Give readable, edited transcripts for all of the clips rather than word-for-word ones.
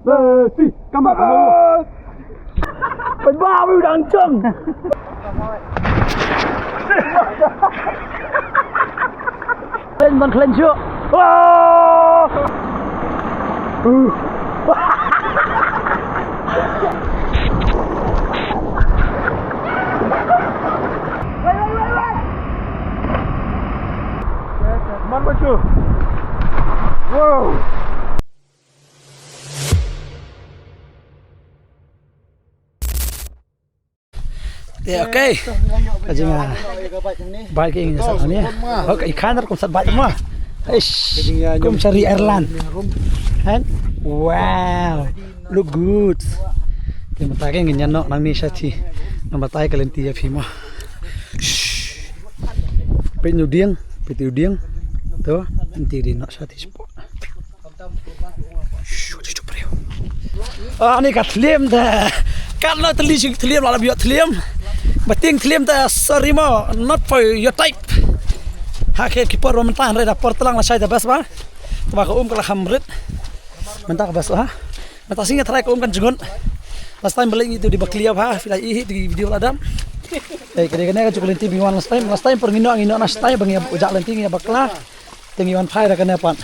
Messi, come on! Bên ba mươi đằng chân. Lên chưa? Man bên chưa? Wow. Ya oke. Aja mah. Baik ini saatnya. Oke, ikan terus sempat baik mah. Eish. Kum cari airline. Kan? Wow. Look good. Kita matake nganyan no nang ni sati. Namatay kalenti ya phima. Penyu dieng. Tuh, nanti di no sati spot. Ini kat liam dah. Kalau telisik liam lalu biot liam. Bating claim the sorry mo not for your type. Haket keeper mentah reda por telang la shaida bas ba. Taba ko kala hamrit. Mentah bas ha. Mentah singa try ko kan jungon. Last time balik itu di bakliap ha, filai di video ladam. Kene cukup lenti binguan last time per ngino last time bang ujak lenti ya bakla. Tengi wan phai ra kana pan.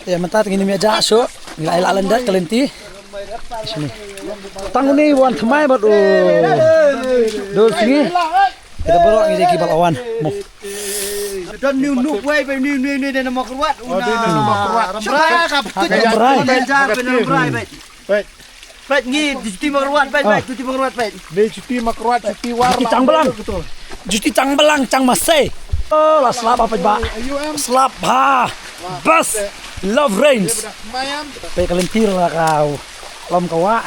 Ya mentah ngini mi aja so, nilai la lenda kelenti. Sini. Tang ni wan thamai bat Dul sini. Kita baru ngi ki balawan. Mo. Dan new wayไปนี่ในมอกรวดอุณามอกรวด ครับไปงี้จุดมอกรวดไปจุดมอกรวดไป Ni cuti makrwat, cuti war. Cuti Cangbelang, Cang Masai. Oh, lah selap apa ba? Selap ha. Bus. Love Rains. Pe kalentir lah kau. Lom kawa.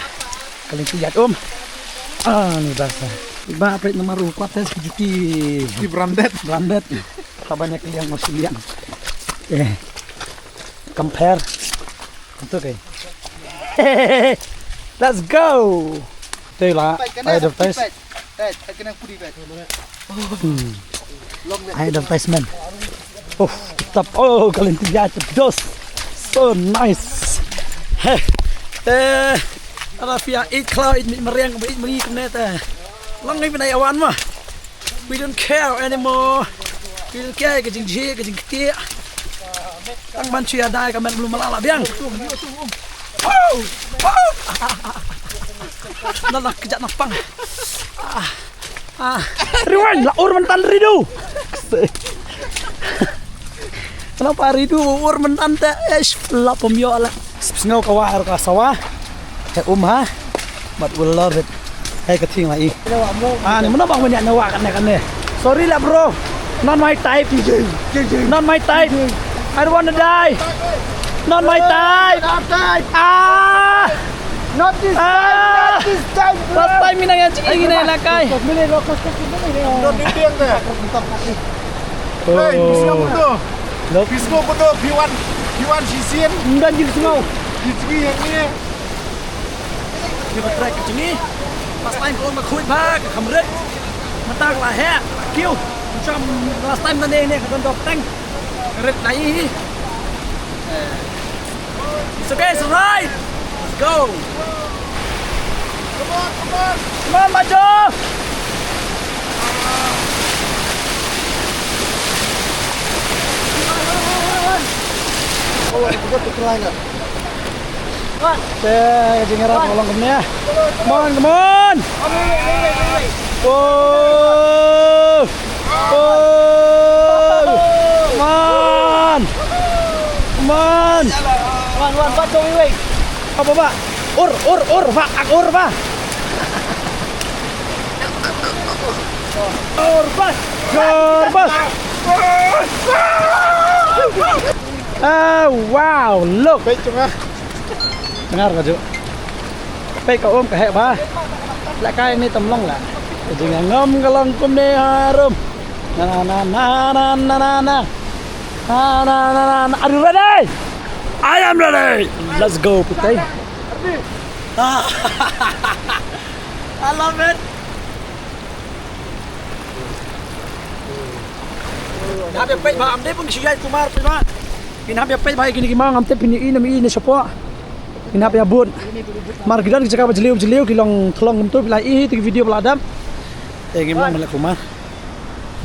Kalentir yat ni bahasa. Iba apa nomor kuat tes cuti. Cuti brandet. Tak banyak yang masih liang. Compare. Untuk Let's go. Đây là advertisement. Advertisement. Oh, tetap. Oh, kalentir yat dos. So nice. Ada via eat cloud eat meriang eat mengi kemana lang ni penai awan mah. We don't care anymore. We don't care ke jing ketia. Tang ban cia dai kamen belum malala biang. Wow. Nak kejak napang. Rewind lah ur mentan ridu. Kenapa ridu ur mentan teh lah pemio lah. Ngau kawar ka sawah. Ha. But we love it. Keting lagi. Ni mana bang banyak nyawa kan ni. Sorry lah bro. Not my type. Not my type. I don't want to die. Not my type. Not this time. Last time minang yang cik ini nak kai. Not dieng deh. Pisco betul. Piwan sisin. Enggak jadi semua. Di yang ni. Kita try ke sini. Last time kau makhui bag, kamret. Matang lah he. Kiu. Macam last time tadi ni kau dok tank. Red lagi. It's okay, it's alright. Let's go. Come on, maju. Oh, kita terlain lah. Jangan harap tolong kemana ya. Come on. Oh. Come on. Wan, baca wei. Apa pak? Pak, ur pak. Gorbas. Wow, look. Baik cuma. Dengar gak Cuk? Pay ka kahit ba? La kaya ni tamlong la. Jangan ngom kalong kum ni harum. Na. Are you ready? I am ready. Let's go, Putay. I love it. Nabi pay ba amde pun siyay kumar pa ba? Inabi pay ba gini gimang amte piniin siya po. Inap ya bun. Margidan kita jeliu kilong tolong untuk bila itu video beladam. Ngimong melek rumah.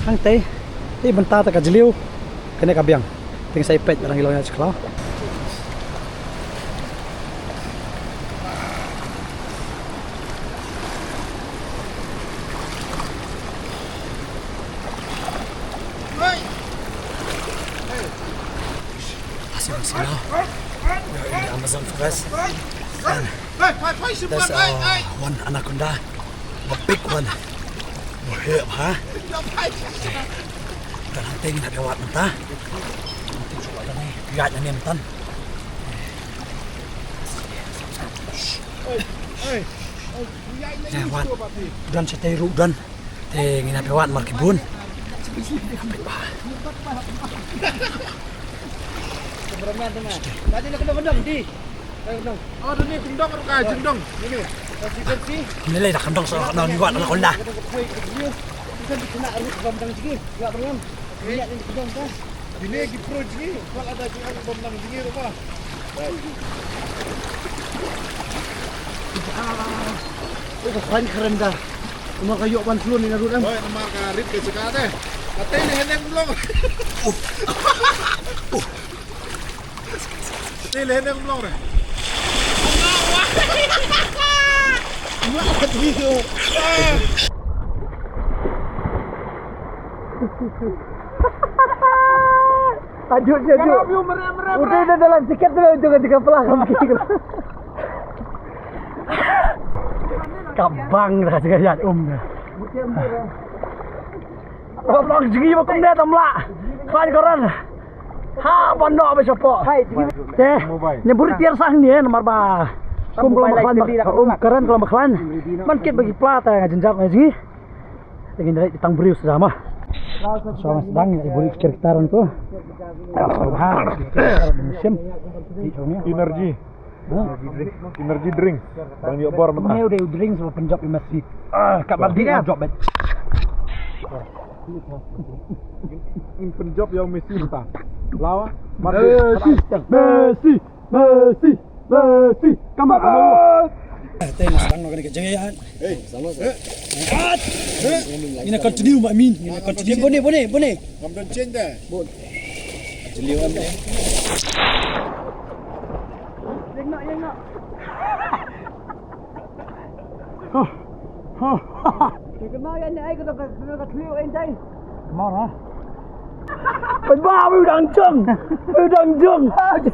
Hang teh bentar tak jeliu kena kabiang. Ting saya pet orang kilongnya sekolah. We're in the Amazon forest. And there's one anaconda, the big one. Here, huh? Dan hunting nak lewat mentah. Nanti cuba tadi lihatnya ni mentan. Lewat. Dan saya dan tengin nak lewat markibun. Tadi nak kendang di. Oh, ini kendang atau jendong? Ini. Ini lah kendang soal kendang juga anaconda. Bukan kena arus bambang sini. Enggak pernah. Minyak ni kendang kan. Ini lagi pro sini. Kalau ada juga bambang sini apa? Itu keren dah. Cuma kayu pan flu ni narut kan. Oh, nama karib ke sekarang. Katanya ni hendak belum. Ini hendak belum dah. Enggak begitu. Tajuk. Udah dalam tiket tu juga pelanggan kita. Kabang dah sekalian dah. Apa pelanggan segi makum dia tamlah. Kawan koran. Ha pondok apa siapa? Hai, teh. Nyebur tiar sang ni nomor ba. Kum kalau makan keren kalau makan. Mankit bagi plat ngajenjak ngaji. Ingin dari tang berius sama. Sama sedang ibu sekitaran tu. Musim. Energy drink. Bang dia bor mentah. Ini udah drink sama penjab di masjid. Kabar dia job bet. Ini penjab yang Messi mentah. Lawa. Messi. Kamar. Tengok sedang nak kena kejayaan. Sama. Ini continue mak min. Ini continue. Boleh. Kamdan change dah. Jeliwan dah. Yang nak. Kenal yang ni kena clear entai. Mana? Penbawa udang jeng.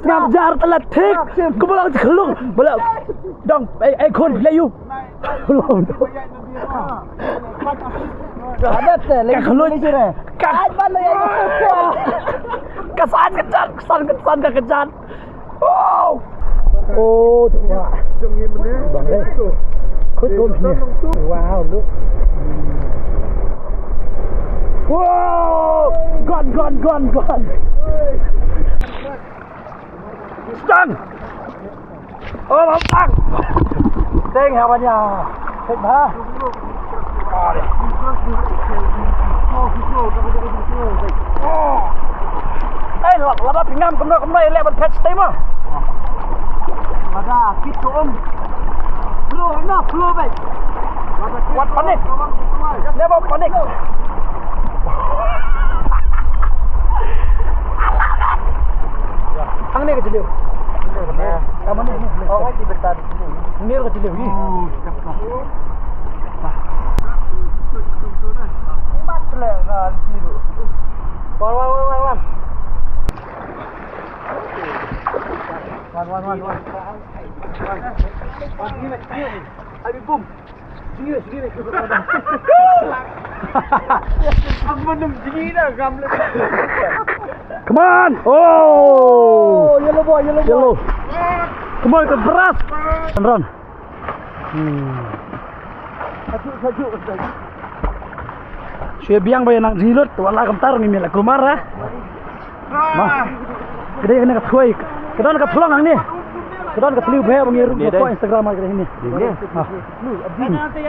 Ngajar telat tik. Kebelang kelung. Bela. Dong, kon layu. Kelung. Ada teh, lagi kelung ni sini. Kat mana yang? Kesan kejan. Wow. Oh, wah. Bang deh. Kut sini. Wow, look. Wow! Gone! Stang! Oh, lantang! Teng hawanya. Teng bah. Oh. Lada pingam kemai lek ban patch time ah. Ada kit tu Flow baik. What panik? Never panik. Ang ni kecil. Kamu ni. Oh, lagi bertar di sini. Ni kecil ni. Mat le kan biru. Wan. Abi boom. Sini. Ang manum sini dah gamle. Come on. Oh. Yellow boy. Come on, ikut beras. Ron. Saju. Saya biang bayar nak jilut, wala kamtar ni milik kumar ah. Mah. Gede kena kethuai. Kedon kethulang ang ni. Kedon ketliu bae bangiru ko Instagram agak ini. Ini. Nanti.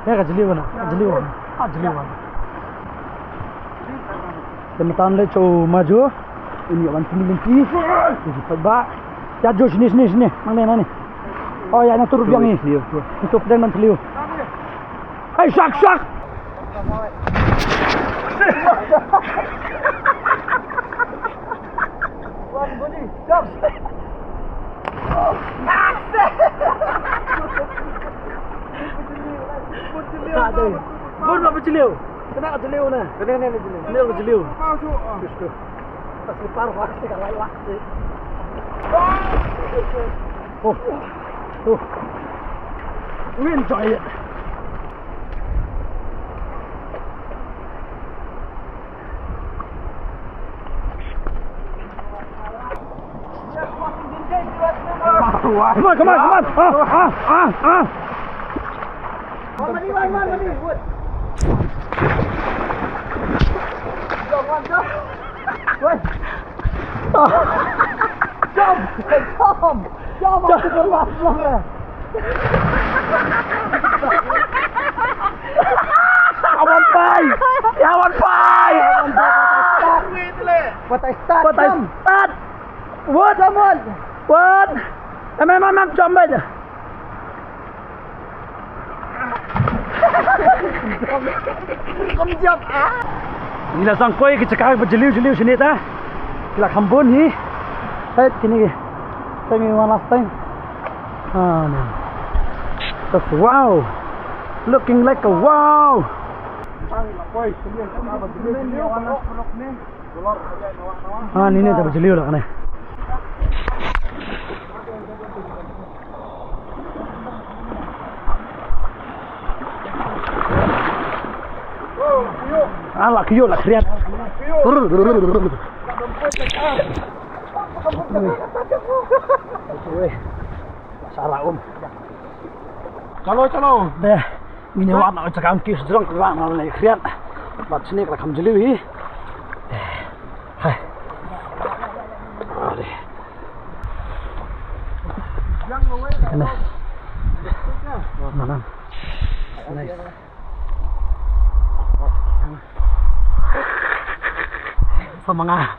Ya kajliu na. Jeliu. Temetan le cho maju. ini wan tinggi. Ini sebab. Ya jo sini. Mana ni? Oh ya, yang turun biang ni. Itu pedang menteliu. Hai sak. Wan bunyi. Jom. Tak ada. Bun apa celiu? Kena celiu na. Kena celiu. Kena celiu. Masuk. Itu. Pasti parah pasti kan lain waktu. Oh. We enjoy it. Come on. Mani. Wood. Jom. Aku berlangsung. Awan pai. Patai start. Wood. Memang jom aja. Jom. Inilah sangkoi kita cakap berjeliu sini dah. Kita kambun ni. Ini. Time one last time. That's wow. Looking like a wow. Ini dah berjeliu lah kan. Alah kiyok lah kriat. Salah Chalo. Deh, ini warna cakap kis drunk warna lagi kriat. Buat sini kalau kamu jeli. Hai. Ada. Mana? Nice. Semangat.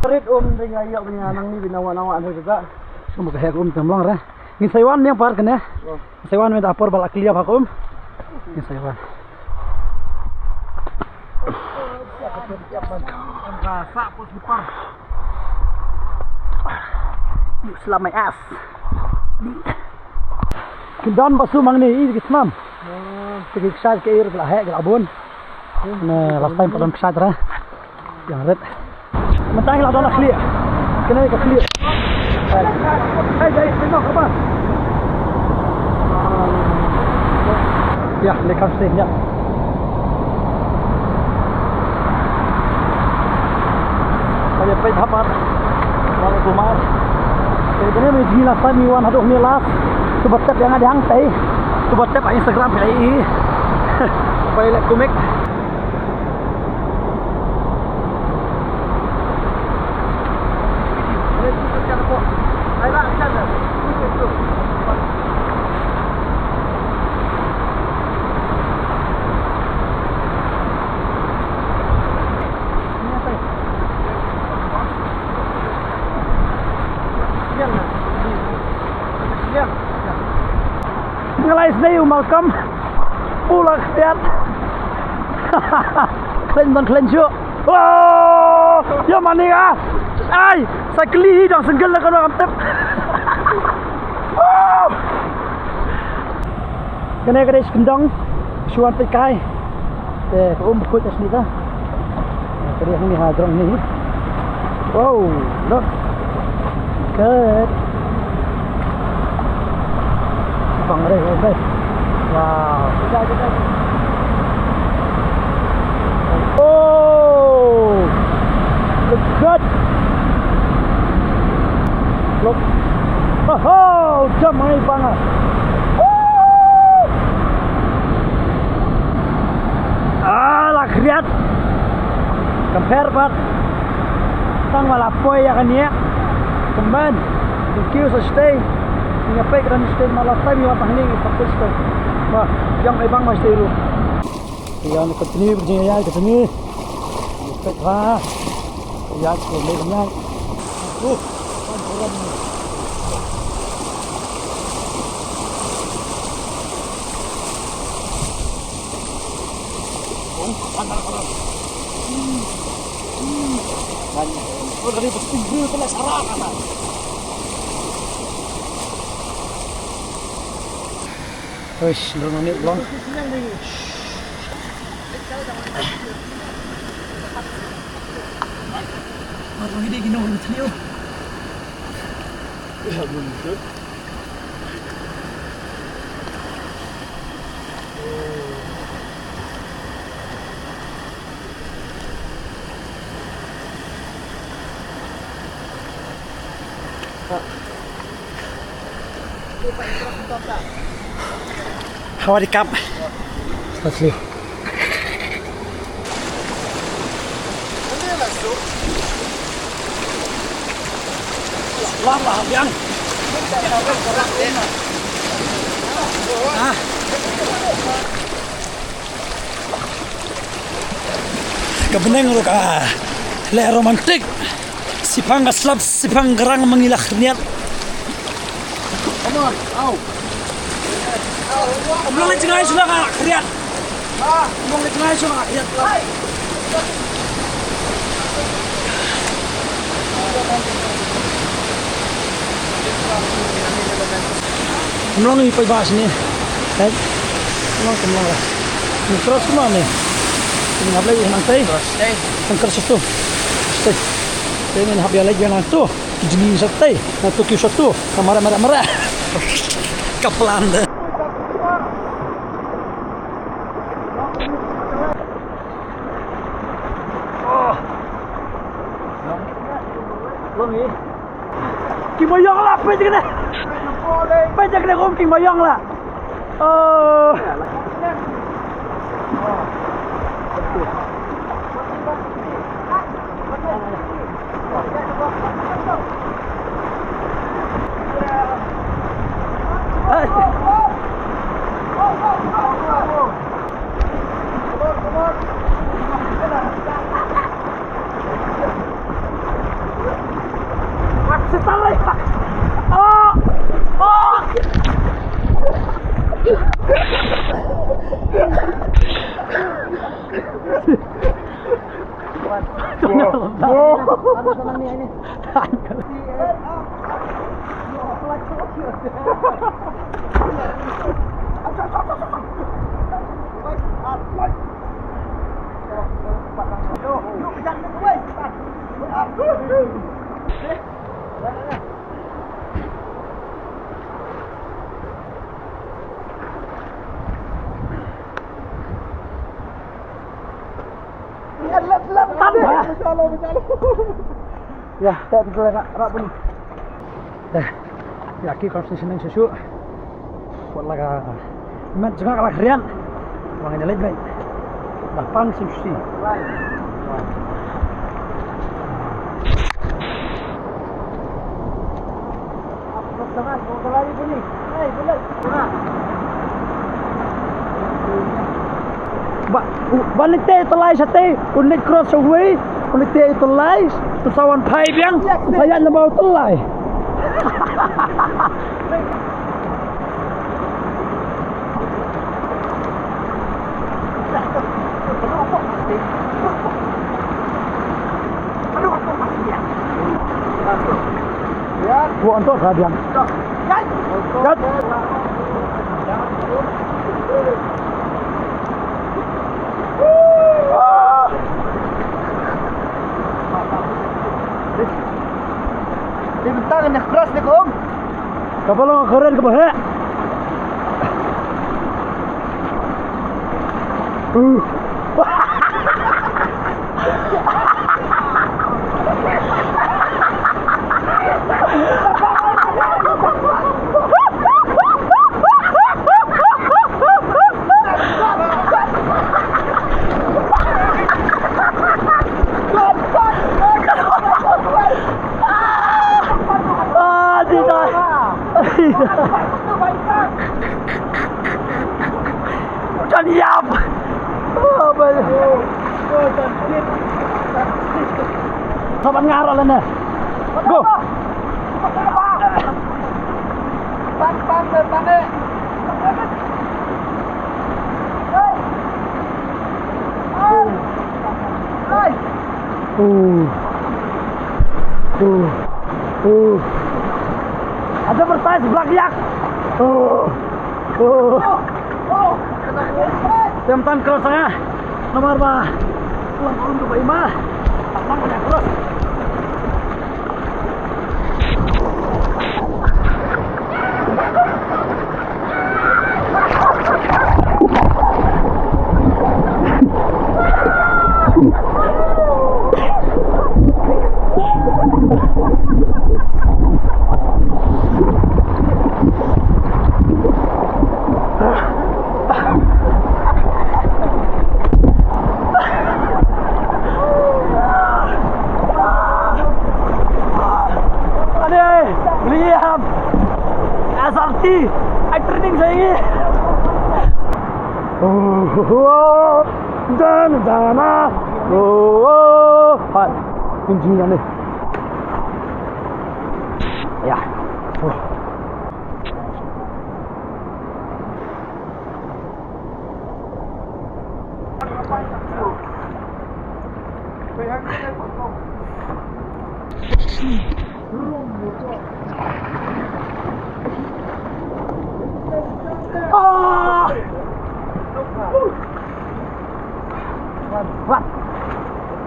Red ring ayo punya nang ni binawa-nawa ada juga. Semoga hek temlang dah. Ni Saiwan yang par kena. Saiwan me dapur balak liap aku. Ni Saiwan. Rasa pos par. You slam my ass. Kendan basu mang ni kismam. Pergi kesat ke air belah hek ke abun. Nah, last time pada kesat dah. Yang red. Mentang lah dah clear. Kena ke clear. Hai, tengok apa? Ya, lekar sehnya. Saya pergi dapat. Kalau rumah. Jadi ni gila last time Iwan aduh ni last. Coba tap yang ada hangtai. Coba tap Instagram PI. Supaya like komik. Ngelais ni Malcolm pulang lihat. Klen syuk. Oh, ya mana ya? Ai, saya keli dah senggel lah kalau amtep. Oh. Kena kendang suan pekai. Berkut sini dah. Kena ni hadrong ni. Wow, look. Good. Bang guys. Wow. Oh, look good. Look. Oh, jam mai banget. Alah kriat. Compare bat. Tang malapoi ya kan ya. Teman. Thank you so stay. Nyampe dan stand malah time yang pahini fokus ke. Wah, yang ibang mas tiru. Yang continue berjaya continue. Nyampe lah. Ya, boleh banyak. Orang. Oh, dari tinggi itu lah sarang kan. Wes, belum nih belum. Orang ini gini orang tadi. Ya belum itu. Hawa di kap. Asli. Lama yang. Ah. Kebeneng lu ka. Le romantik. Sipang aslap sipang gerang mengilah niat. Come on, au. Belum lagi sudah nggak kriat. Belum lagi sudah nggak kriat. Belum nih pergi bahas ni. Belum. Ni terus kemana ni? Ini apa lagi nanti? Angker satu. Stay. Ini nak biar lagi nanti. Jenis satu. Nanti kau satu. Kamera. Kapelan dah. Kim Boyong lah, pecah kena rom Kim Boyong lah. Oh. Ya, tak betul nak rak pun. Dah. Ya, ki kau senang susu. Buat laga. Mat juga kalau harian. Orang ini lagi. Dah pang susu. Apa sangat kau lagi pun ni. Hei, boleh. Balik teh telai sate, unik cross away, unik teh telai, pesawat pipe yang saya nak bawa telai. Buat untuk radian. Jat. Di bentang nak keras ni kong. Kapal lo keren ke bawah? Tidak. Sobat ngarol ini. Go. Ada bertais belak yak. Temtan cross saya. Nomor bah. Pulang turun ke Baima. Tantang banyak cross. Lihat SRT training saya ini. Dan hot kuncinya nih ya.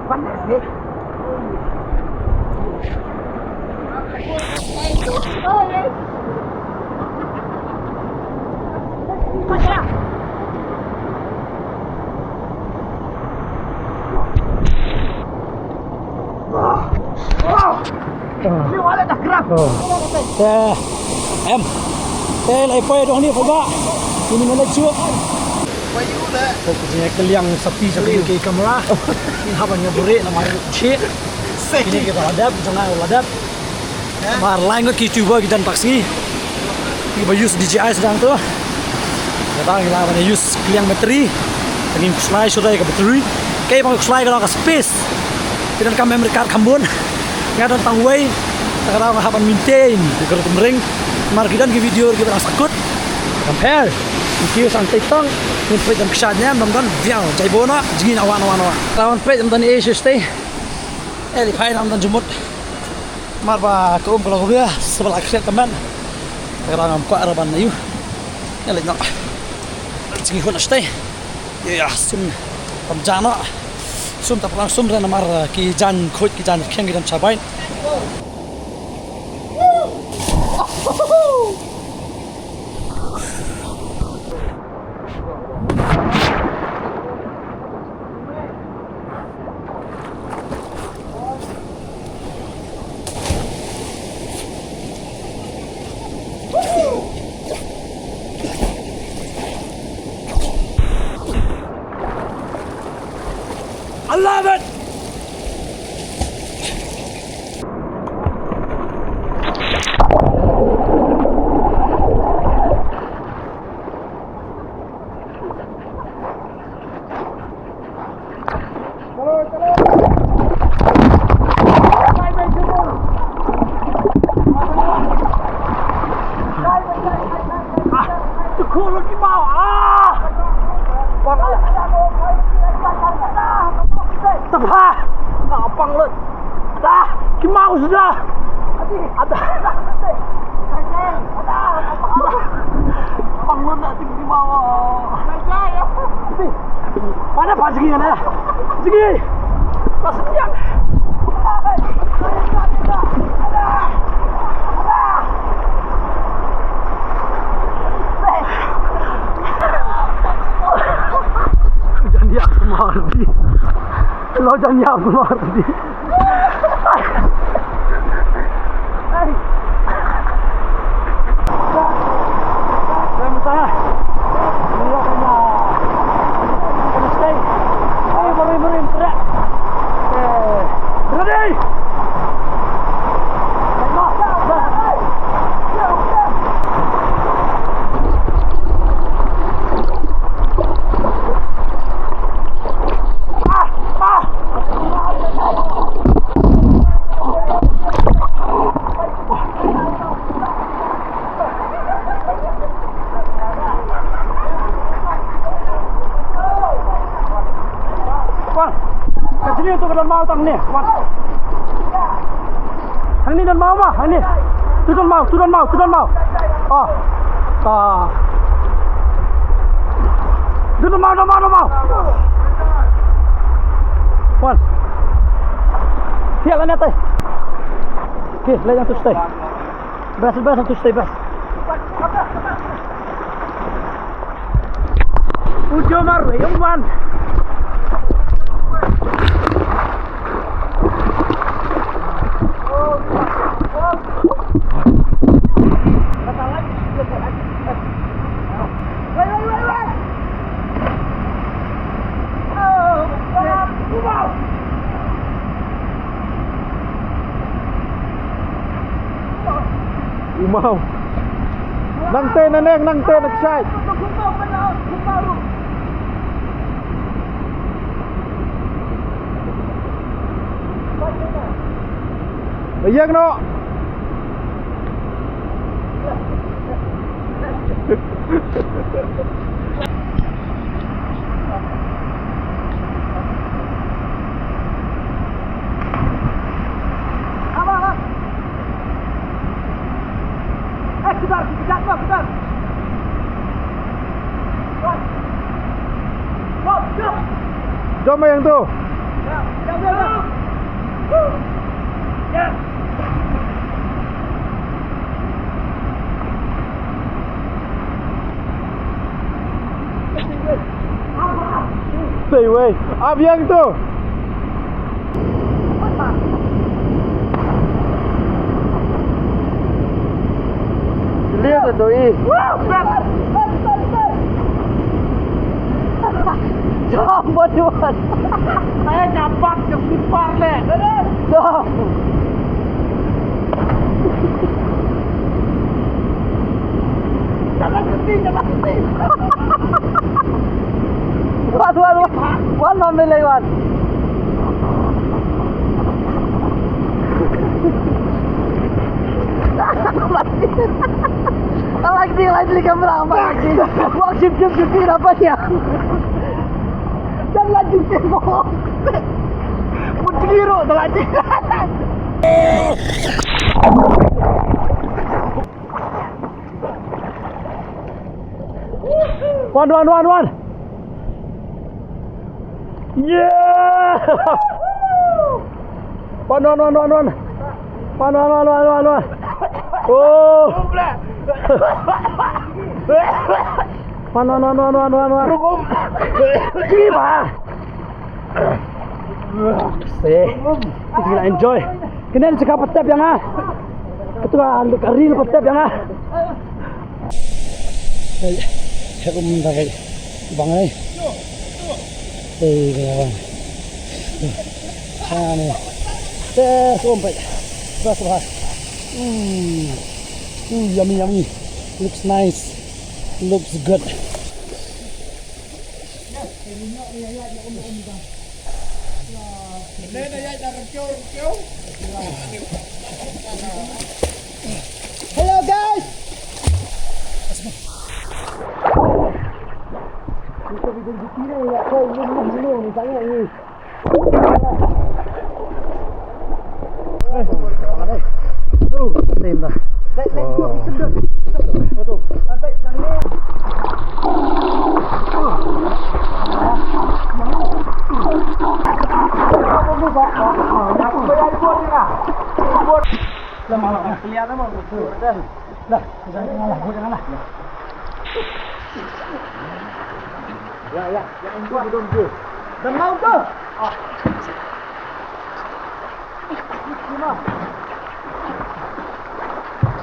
What is this? Em đây lại quay đó đi phải ba ini mana cuy fokusnya ke liang sapi ke kamera ini habanya buri namanya cik ini kita ladap jangan ladap mar lain ke YouTuber kita taksi ini baju DJI sedang tu kita ngilang mana use liang bateri lagi slide sudah ke bateri kayak mau slide kalau ke space kita kan memory card kambun nggak ada tangway sekarang haban maintain di kereta mering mar kita ke video kita rasa takut compare Kiri santai tong, ni plate dan kesannya, teman-teman, viau, jai bona, jingin awan. Lawan plate teman-teman ini stay, lipai teman-teman jumut, marba keum kalau gue sebelah kiri teman, sekarang kuat araban ayu, lihat nak, jingin hon stay, ya sum pemjana, sum tak pernah sum dan mar ki jan kuat ki jan keng kita capai. I love it! Gampang lu. Dah, kimau sudah. Ada. Bang lu nak tinggi di bawah. Mana pas segi kan ya? Segi. Pas siang. Jangan dia keluar di. Lo jangan dia keluar di. Ah! đòn mau tầng nè quạt thằng này đòn mau mà thằng này tôi đòn mau đòn mau quạt hiện lên nè tay oke lên yang tu stay best tu stay best ujung mar yung man Mau nang tên anh nang tên được sai bây giờ nó jom yang tu. Stay away. Ab yang tu. Lihat tu i. Jom buat. Saya dapat kepipar le. Jom. Jangan keting. Wan ambil lewat. Lagi kamera apa lagi? Wah, jip apa ya? Dan lanjutin bohong. Keliru dah lagi. One. Yeah. One. Oh. One. Gila. Kita enjoy. Kena cakap petep yang ah. Ketua karil petep yang ah. Saya minta kayak bang ni. Bang. Sana. Sampai. Berapa? Yummy. Looks nice. Looks good. Hello guys. Kita bikin dikira ya, kau belum misalnya ini. Tem dah. Sedut. Betul. Sampai sana. Lama kelihatan mau betul. Dah, janganlah. Ya, yang betul. Dan mau ke?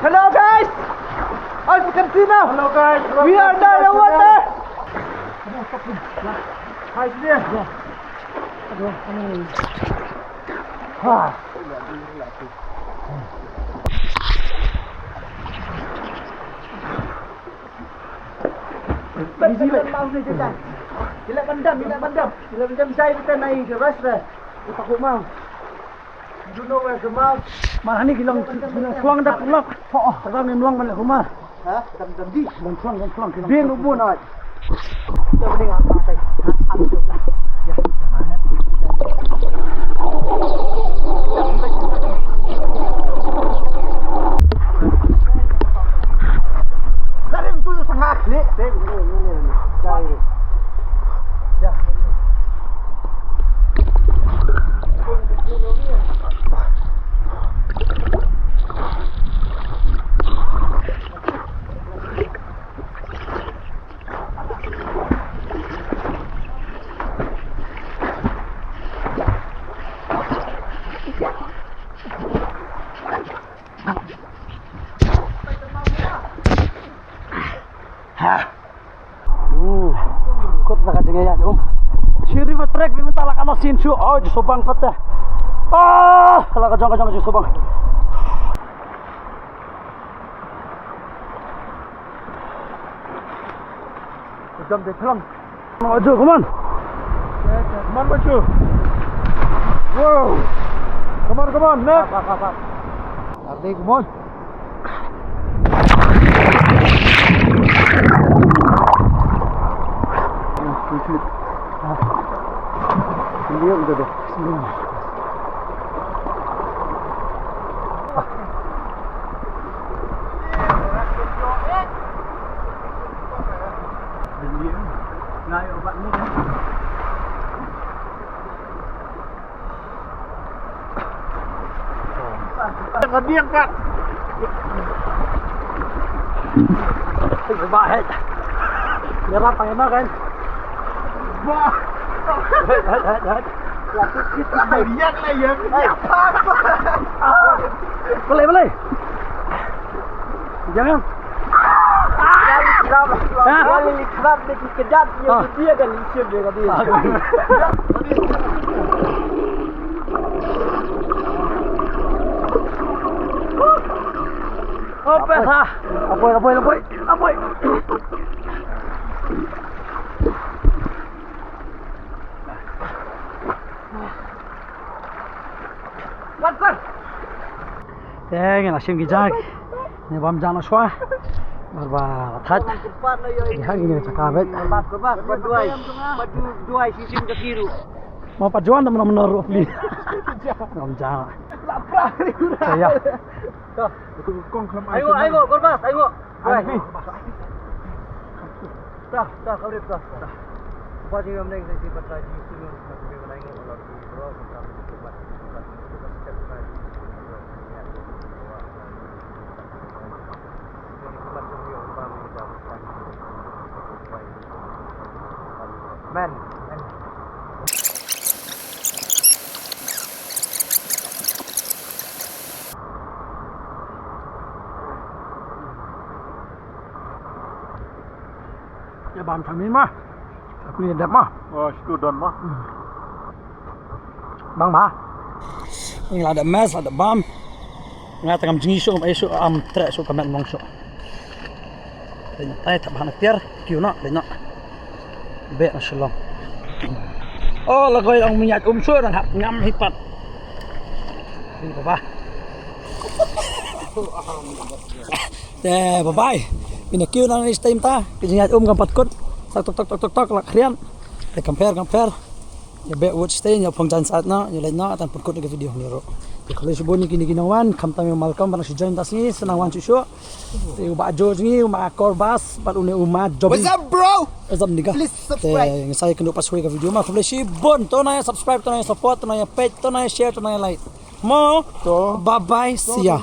Hello guys. As you can see now. Hello guys. We are under the water. Hai dia. Aduh, ini. Bila mau ni cekan. Bila bandam. Bila saya kita naik ke rest dah. Takut mau. You know where the mouth? Mana ni kilang keluang dah keluang. Orang ni meluang balik rumah. Hah? Dam di. Dan keluang. Dia nubu nak. Kita mending apa? Ya. Mana? xin chú ơi số băng phát đây là cái trong số băng jump the plum Maju, come on. Come on, Maju. Whoa. Come on, next. Ardi, come on. Sembilan udah deh, 9. Ngay obat ni kan. Ngadiang Pak. Baik. Merah panggil kan. Wah. Hai. Ngadiang lah ya. Boleh. Jangan. Kerap dia kedat dia kan licin dia tadi. Apa sah? Apa? Kuat. Nghe là xem cái jag. Này bấm jang nó xóa. Barbar thật. Di hang ini cakap. Dua sisim ke kiri. Mau pajuan teman menurut beli. Bấm jang. Saya. Ayo, Korbas, ayo. Dah, kau dah. Buat yang meneng di batai di sini nak beli lagi kalau bro kita buat step baik. Man. Ya bám thằng mah. Aku ni đẹp mah. Oh, skudon mah. Bang mah. Ini ada mes, ada bam. Nga tengam jingi so am tre so kamen mong so. Đây tay thập hàng tiar, kiu nó, đây nó. Be nó shalom. Là coi ông minyak suốt đang hạp ngâm hipat. Đi ba. Bye bye. Ini kiu nang is time ta. Jingat kampat kot. Tok lak krian. Compare. Ya be watch stay nya pangjan saat na, ya lain na tan perkut ke video ni ro. Kalau sebunyi kini ginawan, kam tami malkam bana si join tas ni senang wan cucu. Te ba jo ni ma korbas, ba une uma job. What's up, bro? Azam niga. Please subscribe. Saya kena pas ke video ma khuble si bon to na subscribe to na support to na page to na share to na like. Mo, bye bye, see ya.